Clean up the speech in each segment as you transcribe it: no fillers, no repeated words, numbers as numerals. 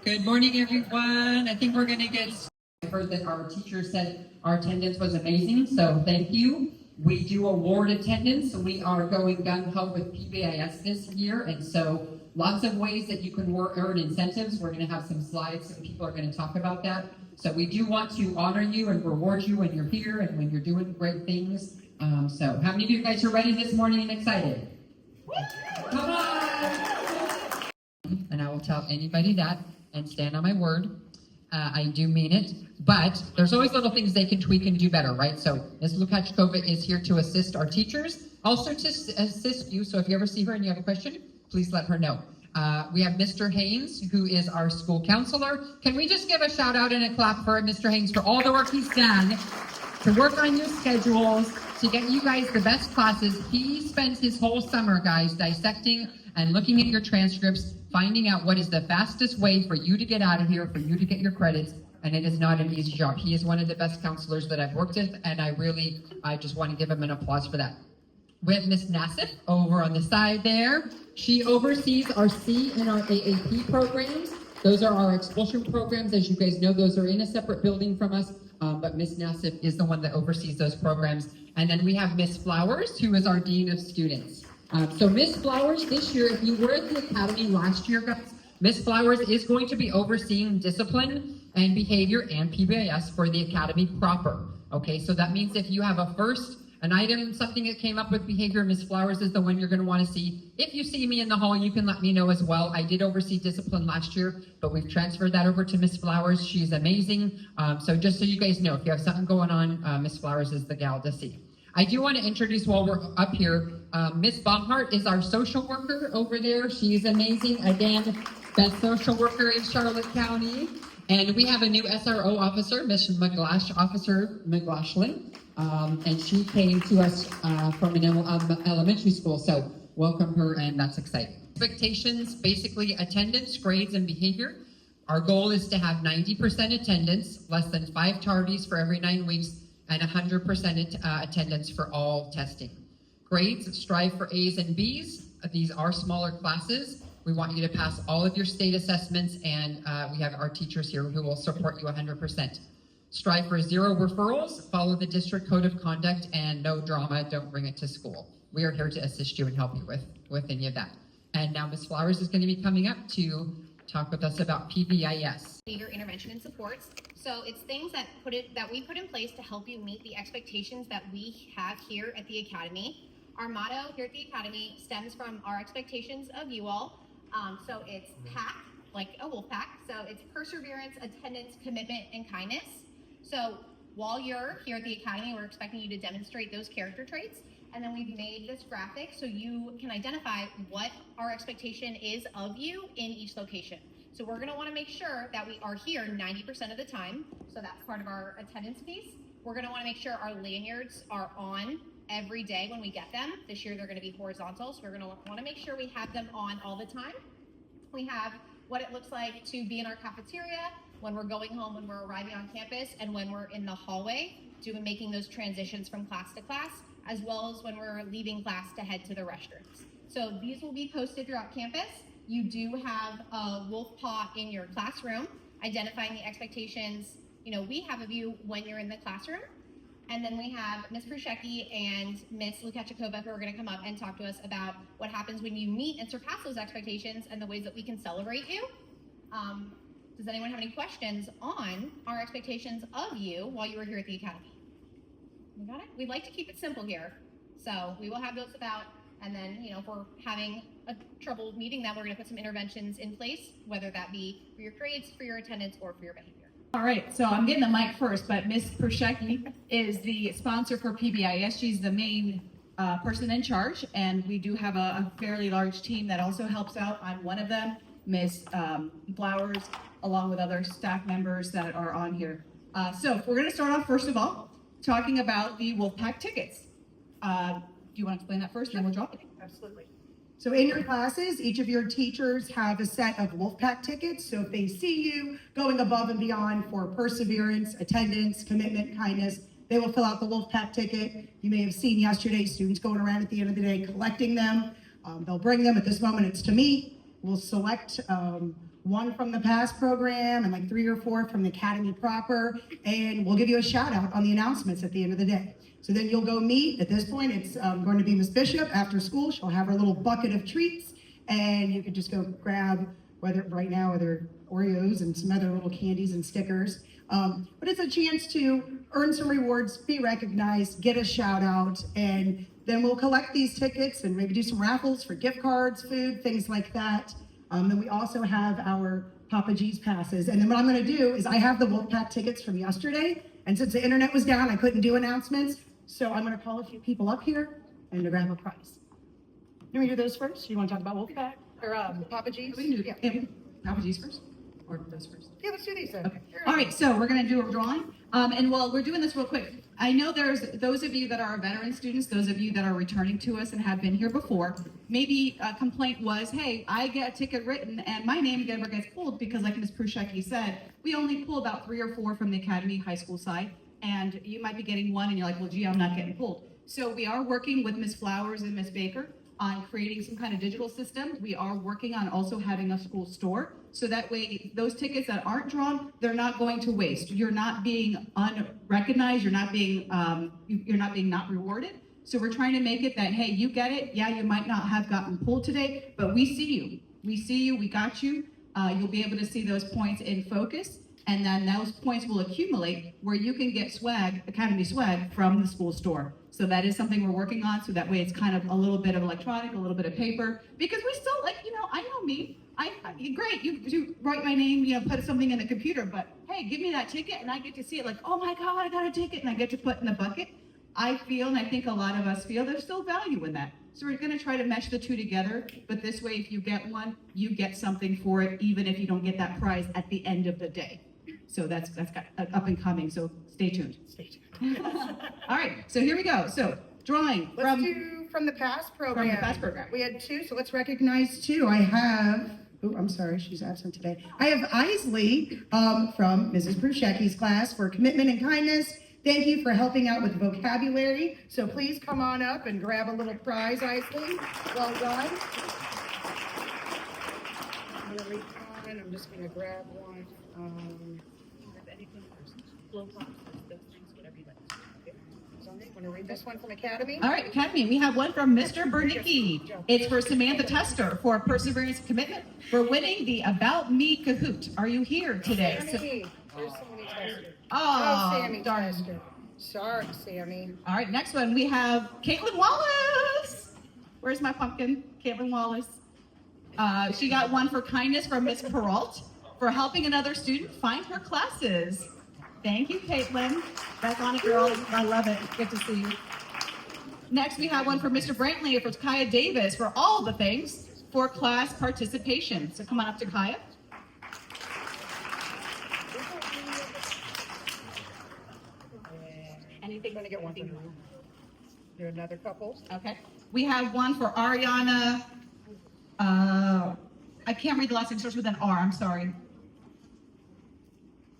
Good morning, everyone. I think we're going to get started. I heard that our teacher said our attendance was amazing, so thank you. We do award attendance, so we are going gung-ho with PBIS this year, and so lots of ways that you can earn incentives. We're going to have some slides, so people are going to talk about that. So we do want to honor you and reward you when you're here and when you're doing great things. So how many of you guys are ready this morning and excited? Come on! And I will tell anybody that and stand on my word. I do mean it, but there's always little things they can tweak and do better, right? So Ms. Lukachkova is here to assist our teachers, also to assist you. So if you ever see her and you have a question, please let her know. We have Mr. Haynes, who is our school counselor. Can we just give a shout out and a clap for Mr. Haynes for all the work he's done to work on your schedules, to get you guys the best classes. He spends his whole summer, guys, dissecting and looking at your transcripts, finding out what is the fastest way for you to get out of here, for you to get your credits, and it is not an easy job. He is one of the best counselors that I've worked with, and I just want to give him an applause for that. We have Ms. Nassif over on the side there. She oversees our C and our AAP programs. Those are our expulsion programs. As you guys know, those are in a separate building from us, but Ms. Nassif is the one that oversees those programs. And then we have Ms. Flowers, who is our Dean of Students. So Ms. Flowers this year, if you were at the Academy last year, guys, Ms. Flowers is going to be overseeing discipline and behavior and PBIS for the Academy proper. Okay, so that means if you have an item, something that came up with behavior, Ms. Flowers is the one you're going to want to see. If you see me in the hall, you can let me know as well. I did oversee discipline last year, but we've transferred that over to Ms. Flowers. She's amazing. So just so you guys know, if you have something going on, Ms. Flowers is the gal to see. I do want to introduce while we're up here, Ms. Baumhart is our social worker over there. She's amazing. Again, best social worker in Charlotte County. And we have a new SRO officer, Ms. Officer McLaughlin. And she came to us from an elementary school. So welcome her, and that's exciting. Expectations, basically attendance, grades, and behavior. Our goal is to have 90% attendance, less than 5 tardies for every 9 weeks, and 100% attendance for all testing. Grades, strive for A's and B's. These are smaller classes. We want you to pass all of your state assessments, and we have our teachers here who will support you 100%. Strive for 0 referrals, follow the district code of conduct, and no drama, don't bring it to school. We are here to assist you and help you with any of that. And now Ms. Flowers is going to be coming up to talk with us about PBIS. Behavior intervention and supports. So it's things that we put in place to help you meet the expectations that we have here at the Academy. Our motto here at the Academy stems from our expectations of you all. So it's PAC, like a wolf pack. So it's perseverance, attendance, commitment, and kindness. So while you're here at the Academy, we're expecting you to demonstrate those character traits. And then we've made this graphic so you can identify what our expectation is of you in each location. So we're gonna wanna make sure that we are here 90% of the time. So that's part of our attendance piece. We're gonna wanna make sure our lanyards are on every day when we get them. This year they're gonna be horizontal, so we're gonna wanna make sure we have them on all the time. We have what it looks like to be in our cafeteria, when we're going home, when we're arriving on campus, and when we're in the hallway, making those transitions from class to class, as well as when we're leaving class to head to the restrooms. So these will be posted throughout campus. You do have a wolf paw in your classroom, identifying the expectations we have of you when you're in the classroom. And then we have Ms. Prushecki and Ms. Lukachkova who are going to come up and talk to us about what happens when you meet and surpass those expectations and the ways that we can celebrate you. Does anyone have any questions on our expectations of you while you were here at the Academy? You got it? We'd like to keep it simple here. So we will have those about, and then, if we're having a trouble meeting that, we're going to put some interventions in place, whether that be for your grades, for your attendance, or for your behavior. All right, so I'm getting the mic first, but Ms. Prushecki is the sponsor for PBIS. She's the main person in charge, and we do have a fairly large team that also helps out. I'm one of them, Ms. Flowers, along with other staff members that are on here. So we're going to start off, first of all, talking about the Wolfpack tickets. Do you want to explain that first, and then we'll drop it? Absolutely. So in your classes, each of your teachers have a set of Wolfpack tickets. So if they see you going above and beyond for perseverance, attendance, commitment, kindness, they will fill out the Wolfpack ticket. You may have seen yesterday students going around at the end of the day collecting them. They'll bring them. At this moment, it's to me. We'll select one from the past program and like 3 or 4 from the academy proper, and we'll give you a shout out on the announcements at the end of the day. So then you'll go meet. At this point, it's going to be Miss Bishop after school. She'll have her little bucket of treats, and you could just go grab, whether Oreos and some other little candies and stickers. But it's a chance to earn some rewards, be recognized, get a shout out, and then we'll collect these tickets and maybe do some raffles for gift cards, food, things like that. Then we also have our Papa G's passes. And then what I'm going to do is I have the Wolfpack tickets from yesterday. And since the internet was down, I couldn't do announcements. So I'm going to call a few people up here and to grab a prize. You want to do those first? You want to talk about Wolfpack or Papa G's? We can do Yeah. Papa G's first, or those first. Yeah, let's do these then. Okay. All right, so we're going to do a drawing. And while we're doing this real quick, I know there's those of you that are veteran students, those of you that are returning to us and have been here before, maybe a complaint was, hey, I get a ticket written and my name never gets pulled because like Ms. Prushecki said, we only pull about 3 or 4 from the academy high school side. And you might be getting one and you're like, well, gee, I'm not getting pulled. So we are working with Ms. Flowers and Ms. Baker on creating some kind of digital system. We are working on also having a school store. So that way, those tickets that aren't drawn, they're not going to waste. You're not being unrecognized. You're not being not rewarded. So we're trying to make it that, hey, you get it. Yeah, you might not have gotten pulled today, but we see you. We see you. We got you. You'll be able to see those points in focus. And then those points will accumulate where you can get swag, Academy swag, from the school store. So that is something we're working on. So that way it's kind of a little bit of electronic, a little bit of paper, because we still I know me. Great, you write my name, put something in the computer, but hey, give me that ticket and I get to see it like, oh my God, I got a ticket and I get to put in the bucket. I feel, and I think a lot of us feel, there's still value in that. So we're gonna try to mesh the two together, but this way, if you get one, you get something for it, even if you don't get that prize at the end of the day. So that's got up and coming, so stay tuned. Stay tuned. All right, so here we go. So drawing Let's do from the past program. From the past program. We had 2, so let's recognize 2. I have, I'm sorry, she's absent today. I have Isley from Mrs. Prushecki's class for commitment and kindness. Thank you for helping out with vocabulary. So please come on up and grab a little prize, Isley. Well done. I'm gonna read one. I'm just gonna grab one. Want to read this one from Academy? All right, Academy, we have one from Mr. Bernicki. It's for Samantha Tester for Perseverance and Commitment for winning the About Me Kahoot. Are you here today? Sammy. There's Sammy Tester. Oh, Sammy darn. Tester. Sorry, Sammy. All right, next one, we have Caitlin Wallace. Where's my pumpkin? Caitlin Wallace. She got one for kindness from Miss Peralt for helping another student find her classes. Thank you, Caitlin. Back on it, girl. I love it. Good to see you. Next, we have one for Mr. Brantley for Kaya Davis for all the things for class participation. So come on up to Kaya. Anything going to get one from you? Do another couple. Okay. We have one for Ariana. I can't read the last name. It starts with an R. I'm sorry.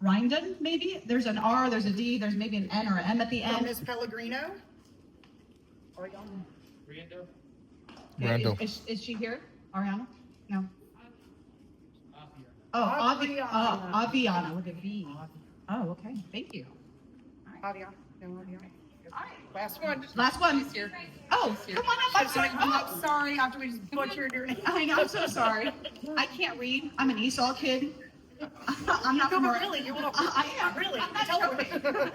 Rindon, maybe? There's an R, there's a D, there's maybe an N or an M at the end. Miss Pellegrino? Randall. Is she here? Ariana? No. Aviana. Aviana with a V. Oh, okay. Thank you. Aviana. No, Aviana. All right. Last one. Last one. Oh, come on up. I'm sorry. I'm sorry after we just butchered your name. I know, I'm so sorry. I can't read. I'm an Esau kid. I'm not No, from but really, you won't. I am. Really. I'm not Tell joking. her.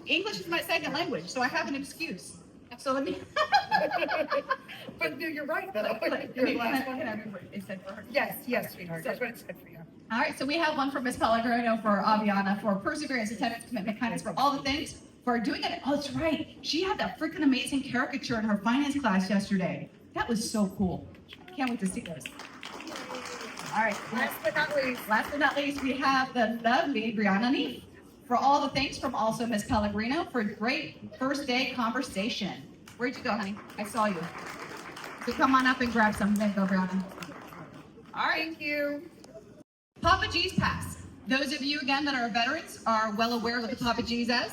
English is my second language, so I have an excuse. So let me. But no, you're right, though. Can Your last I one. read what it said for her? Yes, sweetheart. That's what it said for you. All right, so we have one from Miss Pellegrino for Aviana for perseverance, attendance, commitment, kindness, for all the things, for doing it. Oh, that's right. She had that freaking amazing caricature in her finance class yesterday. That was so cool. Can't wait to see those. All right, Last but not least, we have the lovely Brianna Neef for all the things from also Miss Pellegrino for great first day conversation. Where'd you go, honey? I saw you. So come on up and grab some. There you go, Brianna. All right. thank you. Papa G's Pass. Those of you, again, that are veterans are well aware of what the Papa G's is.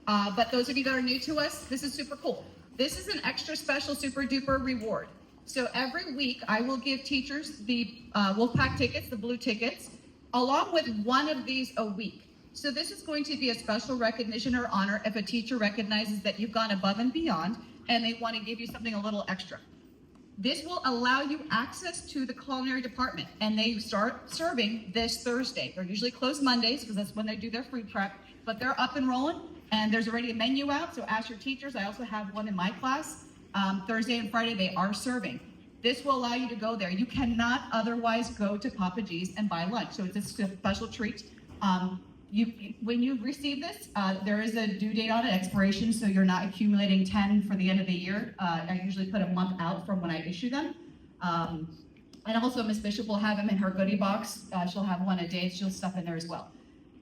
But those of you that are new to us, this is super cool. This is an extra special super duper reward. So every week, I will give teachers the Wolfpack tickets, the blue tickets, along with one of these a week. So this is going to be a special recognition or honor if a teacher recognizes that you've gone above and beyond and they want to give you something a little extra. This will allow you access to the culinary department, and they start serving this Thursday. They're usually closed Mondays because that's when they do their food prep, but they're up and rolling, and there's already a menu out. So ask your teachers. I also have one in my class. Thursday and Friday, they are serving. This will allow you to go there. You cannot otherwise go to Papa G's and buy lunch, so it's a special treat. When you receive this, there is a due date on it, expiration, so you're not accumulating 10 for the end of the year. I usually put a month out from when I issue them. And also Ms. Bishop will have them in her goodie box. She'll have one a day, she'll stuff in there as well.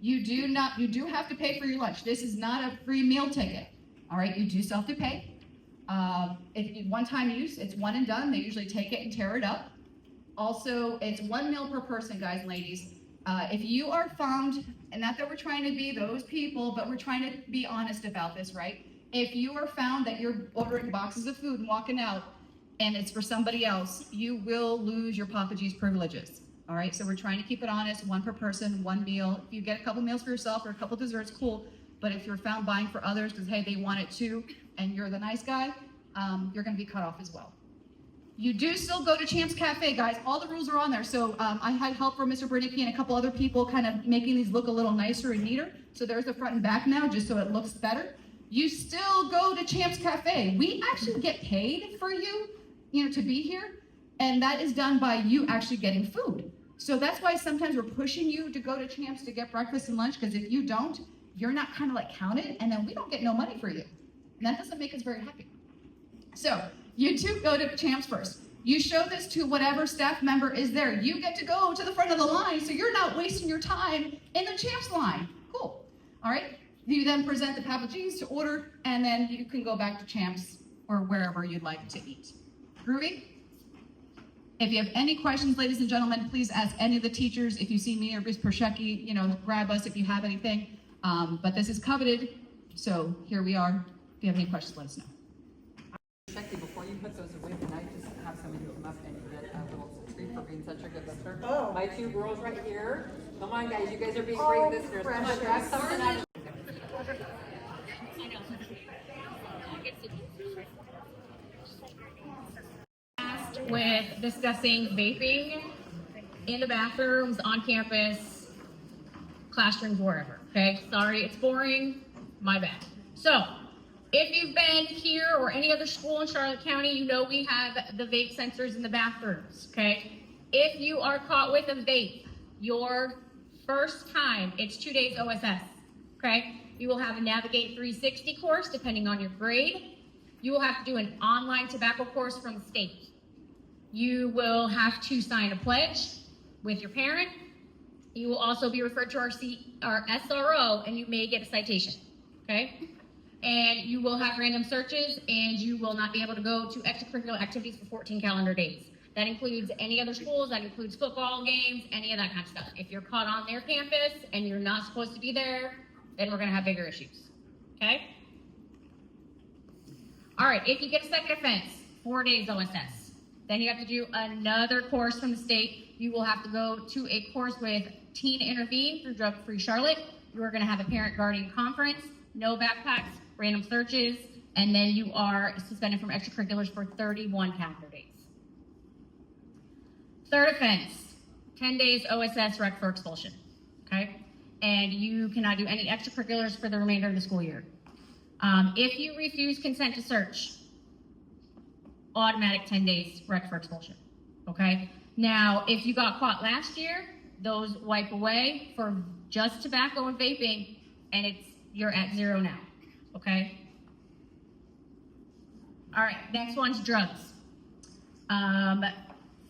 You do have to pay for your lunch. This is not a free meal ticket, all right? You do still have to pay. If one-time use, it's one and done. They usually take it and tear it up. Also, it's 1 meal per person, guys and ladies. If you are found, and not that we're trying to be those people, but we're trying to be honest about this, right? If you are found that you're ordering boxes of food and walking out and it's for somebody else, you will lose your Papa G's privileges. All right, so we're trying to keep it honest, 1 per person, 1 meal. If you get a couple meals for yourself or a couple desserts, cool. But if you're found buying for others because, hey, they want it too, and you're the nice guy, you're gonna be cut off as well. You do still go to Champs Cafe, guys. All the rules are on there. So I had help from Mr. Bernicki and a couple other people kind of making these look a little nicer and neater. So there's the front and back now, just so it looks better. You still go to Champs Cafe. We actually get paid for you, to be here. And that is done by you actually getting food. So that's why sometimes we're pushing you to go to Champs to get breakfast and lunch, because if you don't, you're not kind of like counted, and then we don't get no money for you. And that doesn't make us very happy. So you two go to Champs first. You show this to whatever staff member is there. You get to go to the front of the line, so you're not wasting your time in the Champs line. Cool. All right. You then present the Papa G's to order, and then you can go back to Champs or wherever you'd like to eat. Groovy? If you have any questions, ladies and gentlemen, please ask any of the teachers. If you see me or Ms. Pershecki, grab us if you have anything. But this is coveted, so here we are. If you have any questions, let us know. Becky, before you put those away, can I just have somebody come up and get a little treat for being such a good listener? Oh. My 2 girls right here. Come on, guys, you guys are being great listeners. Come on, grab something out of with discussing vaping in the bathrooms, on campus, classrooms, wherever. Okay, sorry, it's boring, my bad. So, if you've been here or any other school in Charlotte County, you know we have the vape sensors in the bathrooms, okay? If you are caught with a vape, your first time, it's 2 days OSS, okay? You will have a Navigate 360 course, depending on your grade. You will have to do an online tobacco course from the state. You will have to sign a pledge with your parent. You will also be referred to our SRO, and you may get a citation, okay? And you will have random searches, and you will not be able to go to extracurricular activities for 14 calendar days. That includes any other schools, that includes football games, any of that kind of stuff. If you're caught on their campus and you're not supposed to be there, then we're gonna have bigger issues, okay? All right, if you get a second offense, 4 days OSS. Then you have to do another course from the state. You will have to go to a course with Teen Intervene through Drug Free Charlotte. You are gonna have a parent guardian conference, no backpacks, random searches, and then you are suspended from extracurriculars for 31 calendar days. Third offense, 10 days OSS rec for expulsion, okay? And you cannot do any extracurriculars for the remainder of the school year. If you refuse consent to search, automatic 10 days rec for expulsion, okay? Now, if you got caught last year, those wipe away for just tobacco and vaping, and you're at 0 now, okay? All right, next one's drugs.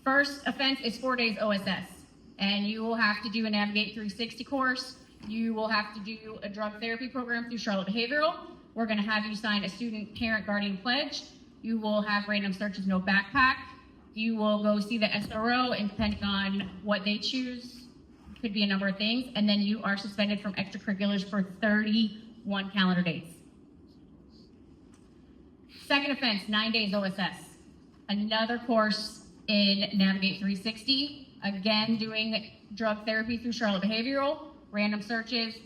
First offense is 4 days OSS, and you will have to do a Navigate 360 course. You will have to do a drug therapy program through Charlotte Behavioral. We're gonna have you sign a student parent guardian pledge. You will have random searches, no backpack. You will go see the SRO, and depending on what they choose, could be a number of things, and then you are suspended from extracurriculars for 31 calendar days. Second offense, 9 days OSS. another course in Navigate 360, again doing drug therapy through Charlotte Behavioral, random searches,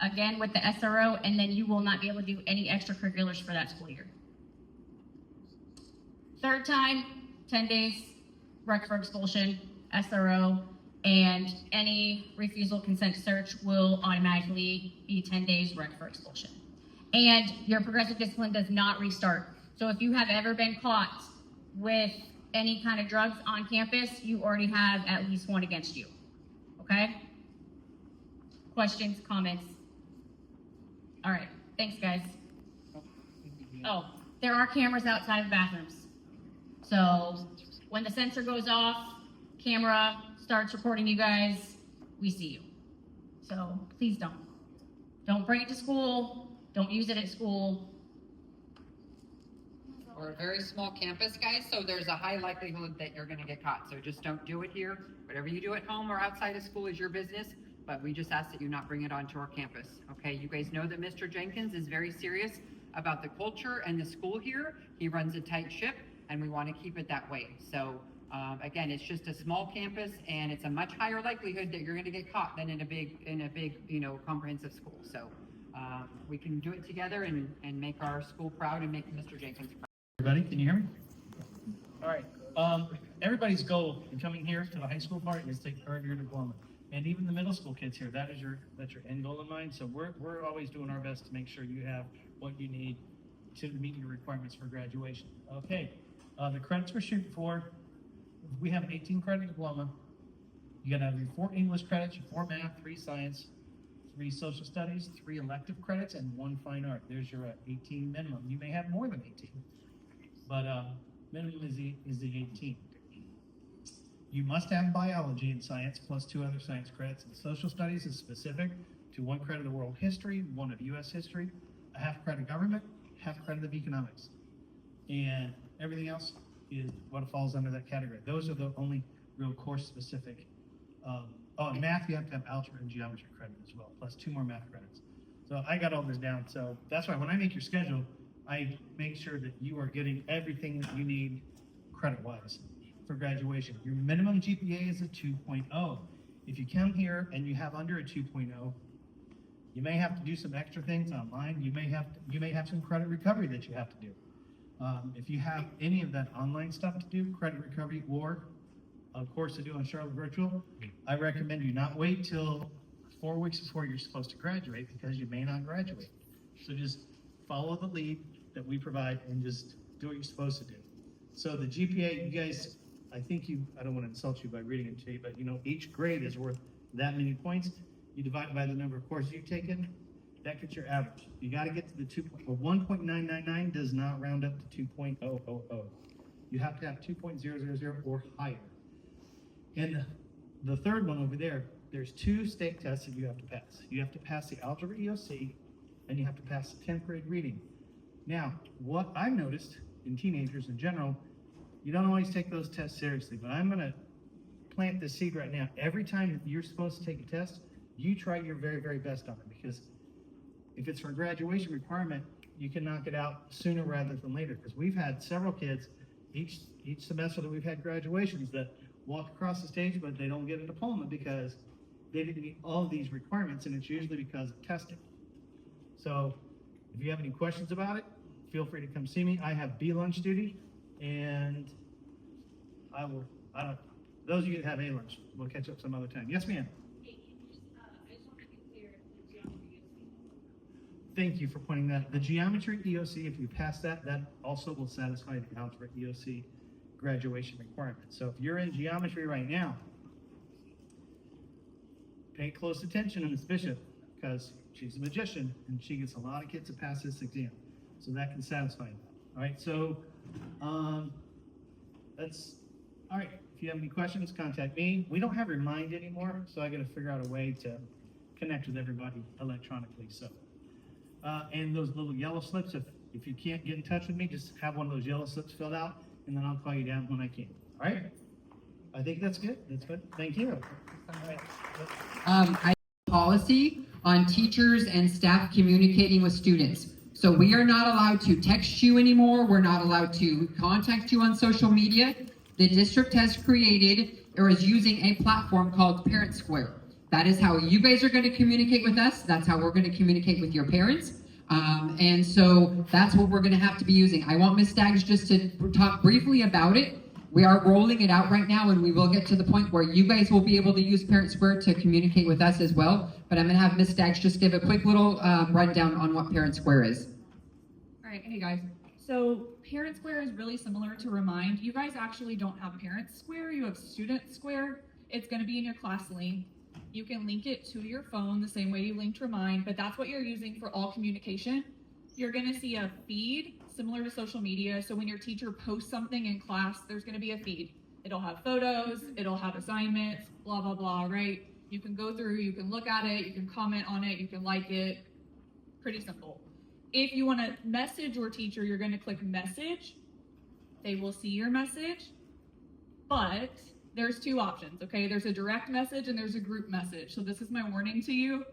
again with the SRO, and then you will not be able to do any extracurriculars for that school year. Third time, 10 days, rec for expulsion, SRO, and any refusal consent to search will automatically be 10 days rec for expulsion. And your progressive discipline does not restart. So if you have ever been caught with any kind of drugs on campus, you already have at least one against you, okay? Questions, comments? All right, thanks guys. Oh, there are cameras outside of bathrooms. So when the sensor goes off, camera starts recording you guys, we see you. So please don't. Don't bring it to school. Don't use it at school. We're a very small campus, guys, so there's a high likelihood that you're gonna get caught. So just don't do it here. Whatever you do at home or outside of school is your business, but we just ask that you not bring it onto our campus, okay? You guys know that Mr. Jenkins is very serious about the culture and the school here. He runs a tight ship, and we wanna keep it that way. So, again, it's just a small campus, and it's a much higher likelihood that you're gonna get caught than in a big, you know, comprehensive school. So, we can do it together and make our school proud and make Mr. Jenkins proud. Everybody, can you hear me? All right. Everybody's goal in coming here to the high school part is to earn your diploma, and even the middle school kids here. That's your end goal in mind. So we're always doing our best to make sure you have what you need to meet your requirements for graduation. Okay. The credits we're shooting for, we have an 18 credit diploma. You gotta have your 4 English credits, your 4 math, 3 science, 3 social studies, 3 elective credits, and 1 fine art. There's your 18 minimum. You may have more than 18. But minimum is the 18. You must have biology and science plus 2 other science credits. And social studies is specific to 1 credit of world history, 1 of U.S. history, a half credit government, half credit of economics. And everything else is what falls under that category. Those are the only real course specific. In math, you have to have algebra and geometry credit as well, plus 2 more math credits. So I got all this down. So that's why when I make your schedule, I make sure that you are getting everything that you need credit-wise for graduation. Your minimum GPA is a 2.0. If you come here and you have under a 2.0, you may have to do some extra things online. You may have some credit recovery that you have to do. If you have any of that online stuff to do, credit recovery or a course to do on Charlotte Virtual, I recommend you not wait till 4 weeks before you're supposed to graduate, because you may not graduate. So just follow the lead that we provide and just do what you're supposed to do. So the GPA, you guys, I don't want to insult you by reading it to you, but you know, each grade is worth that many points. You divide by the number of courses you've taken, that gets your average. You got to get to the 1.999 does not round up to 2.000. You have to have 2.000 or higher. And the third one over there, there's 2 state tests that you have to pass. You have to pass the Algebra EOC, and you have to pass the 10th grade reading. Now, what I've noticed in teenagers in general, you don't always take those tests seriously, but I'm gonna plant this seed right now. Every time that you're supposed to take a test, you try your very, very best on it, because if it's for a graduation requirement, you can knock it out sooner rather than later. Because we've had several kids each semester that we've had graduations that walk across the stage, but they don't get a diploma because they didn't meet all of these requirements, and it's usually because of testing. So if you have any questions about it, feel free to come see me. I have B-lunch duty, and those of you that have A-lunch, we'll catch up some other time. Yes, ma'am? Thank you for pointing that. The geometry EOC, if you pass that, that also will satisfy the algebra EOC graduation requirement. So if you're in geometry right now, pay close attention to Ms. Bishop, because she's a magician and she gets a lot of kids to pass this exam. So that can satisfy that. All right, so that's all right. If you have any questions, contact me. We don't have Remind anymore, so I got to figure out a way to connect with everybody electronically. So and those little yellow slips, if you can't get in touch with me, just have one of those yellow slips filled out, and then I'll call you down when I can. All right? I think that's good. That's good. Thank you. All right. I policy on teachers and staff communicating with students. So we are not allowed to text you anymore. We're not allowed to contact you on social media. The district has created or is using a platform called Parent Square. That is how you guys are going to communicate with us. That's how we're going to communicate with your parents. And so that's what we're going to have to be using. I want Ms. Staggs just to talk briefly about it. We are rolling it out right now, and we will get to the point where you guys will be able to use Parent Square to communicate with us as well. But I'm going to have Ms. Staggs just give a quick little rundown on what Parent Square is. All right, hey guys. So Parent Square is really similar to Remind. You guys actually don't have Parent Square, you have Student Square. It's going to be in your class link. You can link it to your phone the same way you linked Remind, but that's what you're using for all communication. You're going to see a feed similar to social media. So when your teacher posts something in class, there's going to be a feed. It'll have photos, it'll have assignments, blah, blah, blah, right? You can go through, you can look at it, you can comment on it, you can like it. Pretty simple. If you want to message your teacher, you're going to click message. They will see your message, but there's two options, okay? There's a direct message and there's a group message. So this is my warning to you.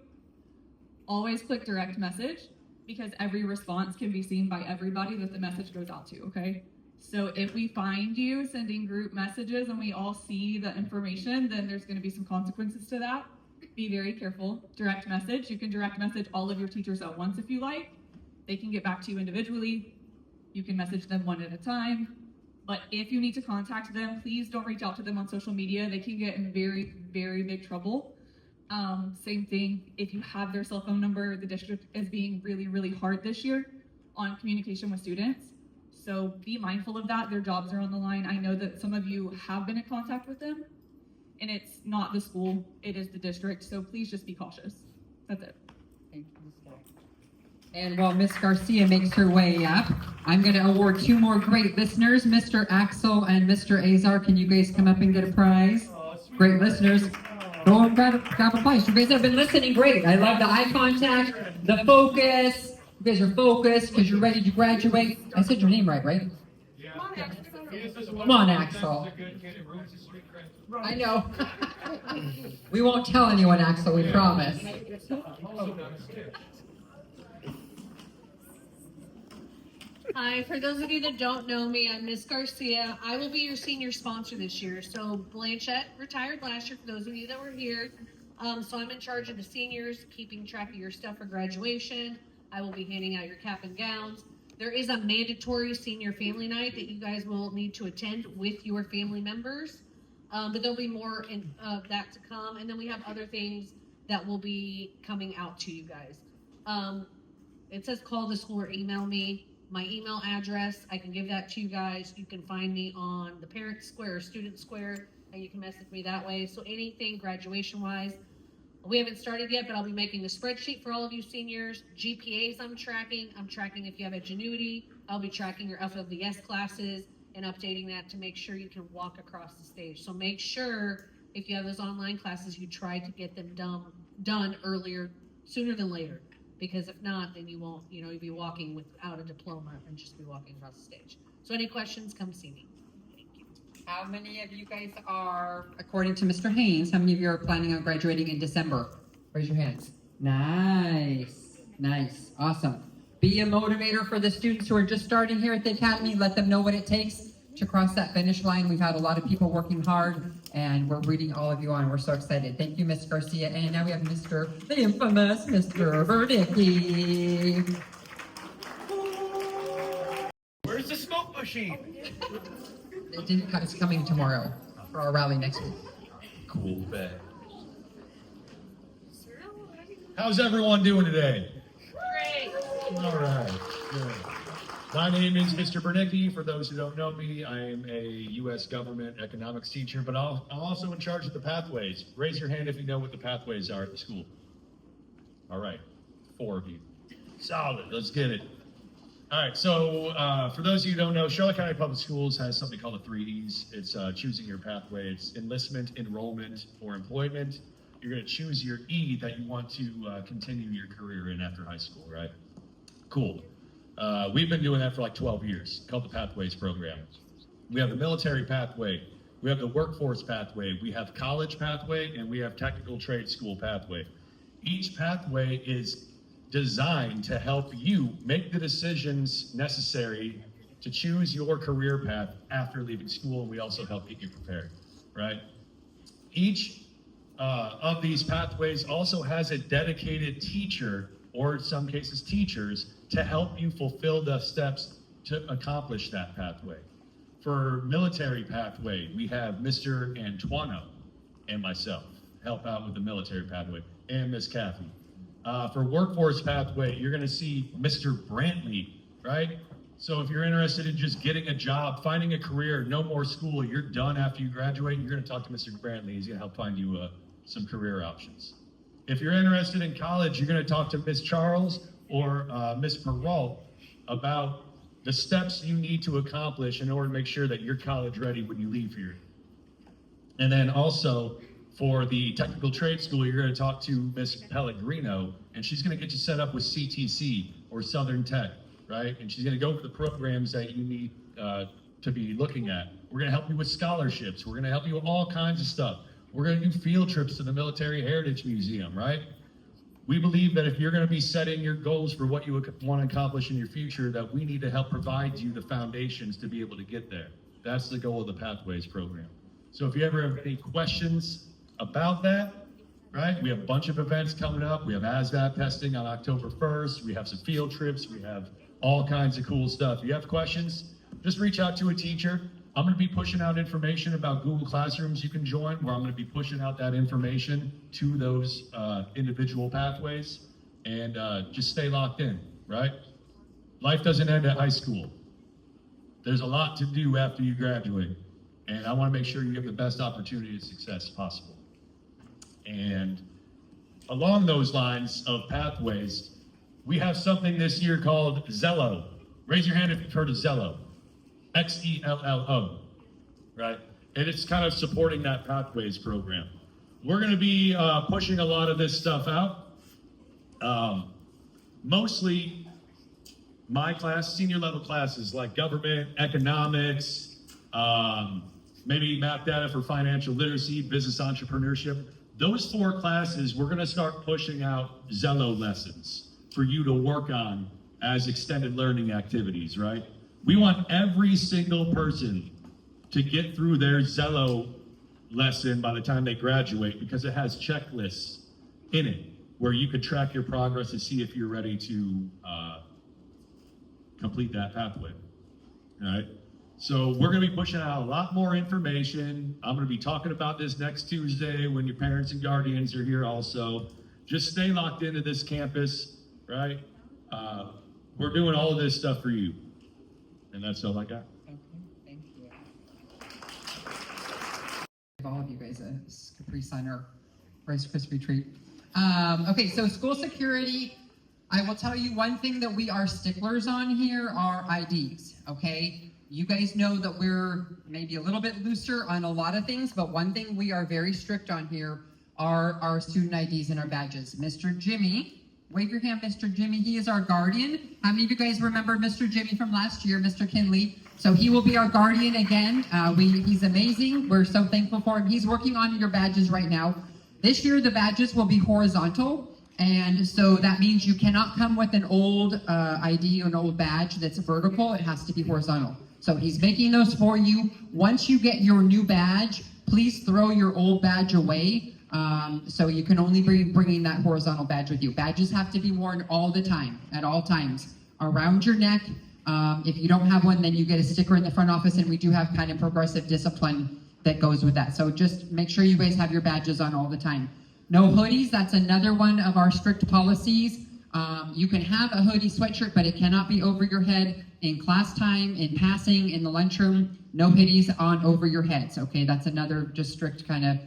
Always click direct message because every response can be seen by everybody that the message goes out to, okay? So if we find you sending group messages and we all see the information, then there's going to be some consequences to that. Be very careful. Direct message. You can direct message all of your teachers at once if you like. They can get back to you individually. You can message them one at a time. But if you need to contact them, please don't reach out to them on social media. They can get in very, very big trouble. Same thing, if you have their cell phone number, the district is being really, really hard this year on communication with students. So be mindful of that. Their jobs are on the line. I know that some of you have been in contact with them, and it's not the school, it is the district. So please just be cautious. That's it. Thank you, Ms. Staggs. And while Ms. Garcia makes her way up, I'm going to award two more great listeners, Mr. Axel and Mr. Azar. Can you guys come up and get a prize? Great listeners. Go and grab a prize. You guys have been listening great. I love the eye contact, the focus. You guys are focused because you're ready to graduate. I said your name right? Come on, Axel. I know. We won't tell anyone, Axel, we promise. Hi, for those of you that don't know me, I'm Miss Garcia. I will be your senior sponsor this year. So Blanchette retired last year for those of you that were here. So I'm in charge of the seniors, keeping track of your stuff for graduation. I will be handing out your cap and gowns. There is a mandatory senior family night that you guys will need to attend with your family members. But there'll be more of that to come. And then we have other things that will be coming out to you guys. It says call the school or email me. My email address, I can give that to you guys. You can find me on the Parent Square or Student Square, and you can message me that way. So anything graduation-wise, we haven't started yet, but I'll be making a spreadsheet for all of you seniors. GPAs I'm tracking if you have Ingenuity. I'll be tracking your FLVS classes and updating that to make sure you can walk across the stage. So make sure if you have those online classes, you try to get them done earlier, sooner than later. Because if not, then you won't, you'll be walking without a diploma and just be walking across the stage. So any questions, come see me. Thank you. How many of you guys are, according to Mr. Haynes, how many of you are planning on graduating in December? Raise your hands. Nice. Awesome. Be a motivator for the students who are just starting here at the Academy. Let them know what it takes to cross that finish line. We've had a lot of people working hard, and we're reading all of you on. We're so excited. Thank you, Miss Garcia. And now we have the infamous Mr. Burdicki. Where's the smoke machine? It's coming tomorrow for our rally next week. Cool bet. How's everyone doing today? Great. All right, good. My name is Mr. Bernicki. For those who don't know me, I am a U.S. government economics teacher, but I'm also in charge of the pathways. Raise your hand if you know what the pathways are at the school. All right, 4 of you. Solid, let's get it. All right, so for those of you who don't know, Charlotte County Public Schools has something called the 3 E's. It's choosing your pathway. It's enlistment, enrollment, or employment. You're going to choose your E that you want to continue your career in after high school, right? Cool. We've been doing that for like 12 years, called the Pathways Program. We have the military pathway, we have the workforce pathway, we have college pathway, and we have technical trade school pathway. Each pathway is designed to help you make the decisions necessary to choose your career path after leaving school, and we also help get you prepared, right? Each of these pathways also has a dedicated teacher, or in some cases teachers, to help you fulfill the steps to accomplish that pathway. For military pathway, we have Mr. Antuano and myself help out with the military pathway, and Miss Kathy. For workforce pathway, you're gonna see Mr. Brantley, right? So if you're interested in just getting a job, finding a career, no more school, you're done after you graduate, you're gonna talk to Mr. Brantley. He's gonna help find you some career options. If you're interested in college, you're gonna talk to Miss Charles or Miss Perrault about the steps you need to accomplish in order to make sure that you're college ready when you leave here. And then also for the technical trade school, you're gonna talk to Miss Pellegrino, and she's gonna get you set up with CTC or Southern Tech, right? And she's gonna go over the programs that you need to be looking at. We're gonna help you with scholarships. We're gonna help you with all kinds of stuff. We're gonna do field trips to the Military Heritage Museum, right? We believe that if you're gonna be setting your goals for what you want to accomplish in your future, that we need to help provide you the foundations to be able to get there. That's the goal of the Pathways program. So if you ever have any questions about that, right? We have a bunch of events coming up. We have ASVAB testing on October 1st. We have some field trips. We have all kinds of cool stuff. If you have questions, just reach out to a teacher. I'm going to be pushing out information about Google Classrooms you can join, where I'm going to be pushing out that information to those individual pathways, and just stay locked in, right? Life doesn't end at high school. There's a lot to do after you graduate, and I want to make sure you have the best opportunity of success possible. And along those lines of pathways, we have something this year called Zello. Raise your hand if you've heard of Zello. Xello, right? And it's kind of supporting that Pathways program. We're going to be pushing a lot of this stuff out. Mostly my class, senior level classes like government, economics, maybe math data for financial literacy, business entrepreneurship. Those 4 classes, we're going to start pushing out Zello lessons for you to work on as extended learning activities, right? We want every single person to get through their Zello lesson by the time they graduate, because it has checklists in it where you can track your progress and see if you're ready to complete that pathway, all right? So we're gonna be pushing out a lot more information. I'm gonna be talking about this next Tuesday when your parents and guardians are here also. Just stay locked into this campus, right? We're doing all of this stuff for you. And that's all I got. Okay, thank you. Give all of you guys a Capri Sun or Rice Krispie treat. Okay, so school security. I will tell you one thing that we are sticklers on here are IDs, okay? You guys know that we're maybe a little bit looser on a lot of things, but one thing we are very strict on here are our student IDs and our badges. Mr. Jimmy, wave your hand, Mr. Jimmy. He is our guardian. How many of you guys remember Mr. Jimmy from last year, Mr. Kinley? So he will be our guardian again. He's amazing. We're so thankful for him. He's working on your badges right now. This year, the badges will be horizontal. And so that means you cannot come with an old ID or an old badge that's vertical. It has to be horizontal. So he's making those for you. Once you get your new badge, please throw your old badge away. So you can only be bringing that horizontal badge with you. Badges have to be worn all the time, at all times, around your neck. If you don't have one, then you get a sticker in the front office, and we do have kind of progressive discipline that goes with that. So just make sure you guys have your badges on all the time. No hoodies, that's another one of our strict policies. You can have a hoodie sweatshirt, but it cannot be over your head in class time, in passing, in the lunchroom. No hoodies on over your heads, okay? That's another just strict kind of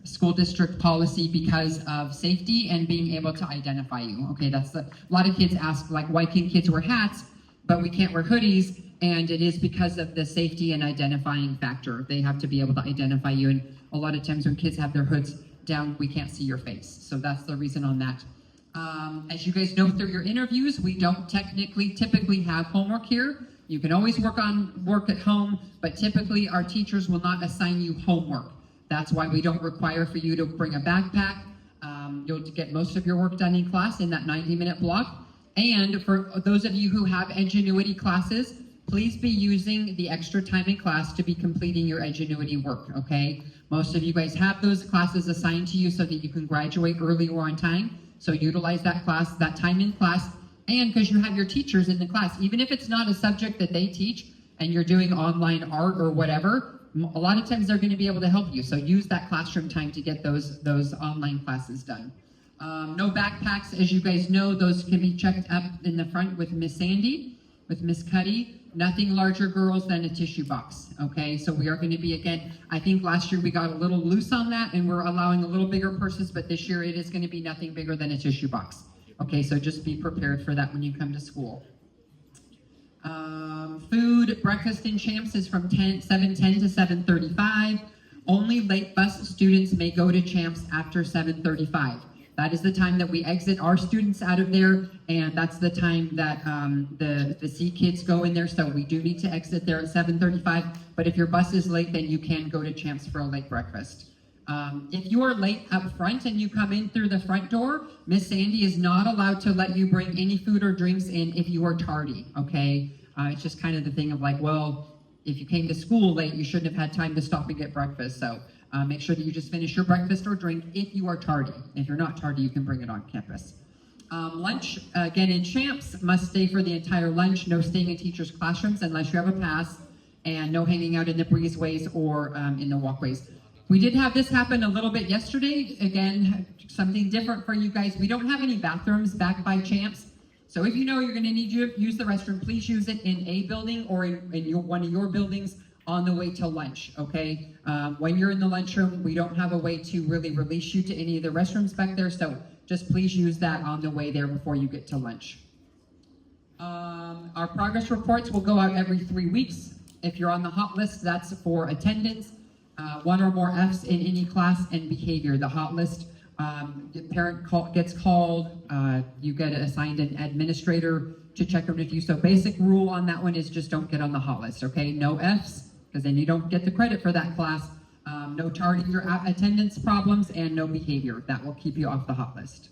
school district policy because of safety and being able to identify you, okay? A lot of kids ask, like, why can kids wear hats, but we can't wear hoodies? And it is because of the safety and identifying factor. They have to be able to identify you, and a lot of times when kids have their hoods down, we can't see your face. So that's the reason on that. As you guys know through your interviews, we don't typically have homework here. You can always work at home, but typically our teachers will not assign you homework. That's why we don't require for you to bring a backpack. You'll get most of your work done in class in that 90-minute block. And for those of you who have Edgenuity classes, please be using the extra time in class to be completing your Edgenuity work, okay? Most of you guys have those classes assigned to you so that you can graduate early or on time. So utilize that time in class, and because you have your teachers in the class, even if it's not a subject that they teach and you're doing online art or whatever, a lot of times they're going to be able to help you. So use that classroom time to get those online classes done. No backpacks, as you guys know, those can be checked up in the front with Miss Sandy, with Miss Cuddy. Nothing larger, girls, than a tissue box, okay? So we are going to be, again, I think last year we got a little loose on that and we're allowing a little bigger purses, but this year it is going to be nothing bigger than a tissue box. Okay, so just be prepared for that when you come to school. Food, breakfast in Champs is from 7:10 to 7:35. Only late bus students may go to Champs after 7:35. That is the time that we exit our students out of there, and that's the time that the C kids go in there. So we do need to exit there at 7:35. But if your bus is late, then you can go to Champs for a late breakfast. If you are late up front and you come in through the front door, Miss Sandy is not allowed to let you bring any food or drinks in if you are tardy, okay? It's just kind of the thing of like, well, if you came to school late, you shouldn't have had time to stop and get breakfast. So make sure that you just finish your breakfast or drink if you are tardy. If you're not tardy, you can bring it on campus. Lunch, again, in Champs, must stay for the entire lunch. No staying in teachers' classrooms unless you have a pass, and no hanging out in the breezeways or in the walkways. We did have this happen a little bit yesterday. Again, something different for you guys. We don't have any bathrooms back by Champs. So if you know you're going to need to use the restroom, please use it in a building or in one of your buildings on the way to lunch, okay? When you're in the lunchroom, we don't have a way to really release you to any of the restrooms back there, so just please use that on the way there before you get to lunch. Our progress reports will go out every 3 weeks. If you're on the hot list, that's for attendance, 1 or more Fs in any class, and behavior. The hot list, the parent gets called, you get assigned an administrator to check in with you. So basic rule on that one is just don't get on the hot list, okay? No Fs, because then you don't get the credit for that class. No tardy or attendance problems, and no behavior. That will keep you off the hot list.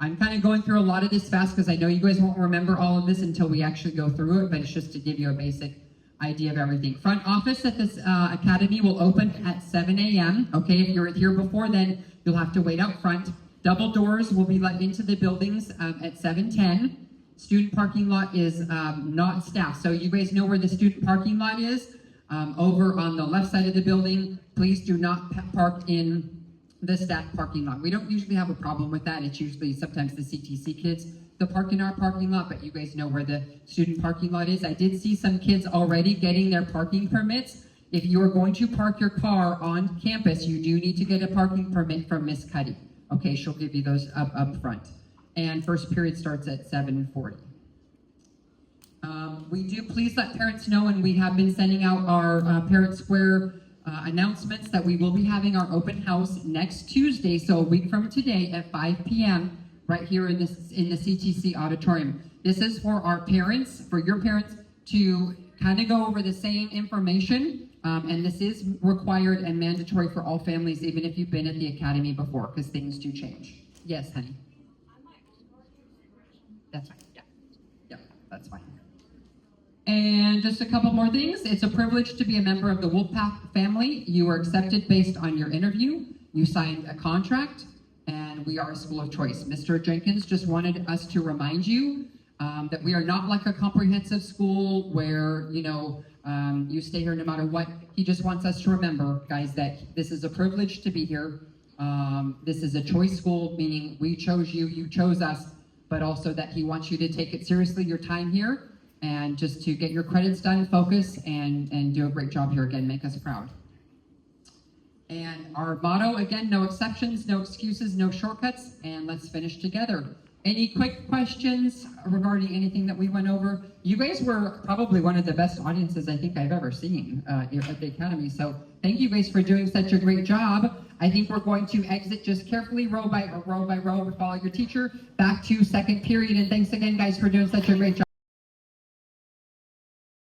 I'm kind of going through a lot of this fast because I know you guys won't remember all of this until we actually go through it, but it's just to give you a basic idea of everything. Front office at this academy will open at 7 a.m. Okay, if you're here before then, you'll have to wait out front. Double doors will be let into the buildings at 7:10. Student parking lot is not staffed. So you guys know where the student parking lot is? Over on the left side of the building. Please do not park in the staff parking lot. We don't usually have a problem with that. It's usually sometimes the CTC kids that park in our parking lot, but you guys know where the student parking lot is. I did see some kids already getting their parking permits. If you are going to park your car on campus, you do need to get a parking permit from Miss Cuddy. Okay, she'll give you those up front. And first period starts at 7:40. We do please let parents know, and we have been sending out our Parent Square announcements that we will be having our open house next Tuesday, so a week from today at 5 p.m. right here in the CTC auditorium. This is for our parents, for your parents, to kind of go over the same information, and this is required and mandatory for all families, even if you've been at the academy before, because things do change. Yes, honey. That's fine. Yeah, that's fine. And just a couple more things. It's a privilege to be a member of the Wolfpack family. You are accepted based on your interview. You signed a contract, and we are a school of choice. Mr. Jenkins just wanted us to remind you that we are not like a comprehensive school where, you stay here no matter what. He just wants us to remember, guys, that this is a privilege to be here. This is a choice school, meaning we chose you, you chose us, but also that he wants you to take it seriously, your time here, and just to get your credits done, focus, and do a great job here again, make us proud. And our motto, again, no exceptions, no excuses, no shortcuts, and let's finish together. Any quick questions regarding anything that we went over? You guys were probably one of the best audiences I think I've ever seen here at the Academy, so thank you guys for doing such a great job. I think we're going to exit just carefully, row by row, follow your teacher, back to second period, and thanks again, guys, for doing such a great job.